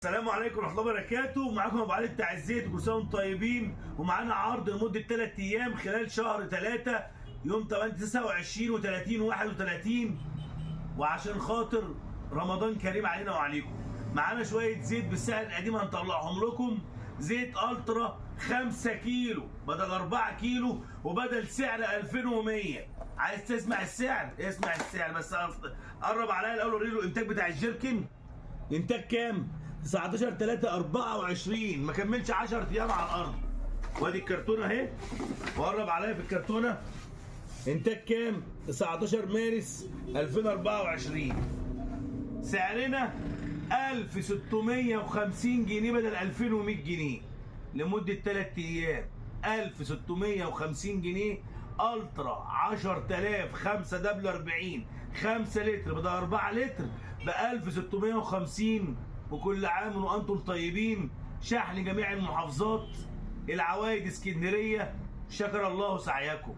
السلام عليكم ورحمه الله وبركاته. معاكم ابو علي بتاع الزيت، كل سنه وانتم طيبين. ومعانا عرض لمده 3 ايام خلال شهر 3 يوم 29 و30 و31، وعشان خاطر رمضان كريم علينا وعليكم. معانا شويه زيت بالسعر القديم هنطلعهم لكم. زيت الترا 5 كيلو بدل 4 كيلو وبدل سعر 2100. عايز تسمع السعر؟ اسمع السعر بس قرب عليا الاول وريله الانتاج بتاع الجيركن. انتاج كام؟ 19/3/24، ما كملش 10 ايام على الارض. وادي الكرتونه اهي، وقرب عليا في الكرتونه. انتاج كام؟ 19 مارس 2024. سعرنا 1650 جنيه بدل 2100 جنيه لمده 3 ايام. 1650 جنيه الترا 10000 5 دبل 40 5 لتر بدل 4 لتر ب 1650. وكل عام وانتم طيبين. شحن جميع المحافظات، العوايد اسكندريه. شكر الله سعيكم.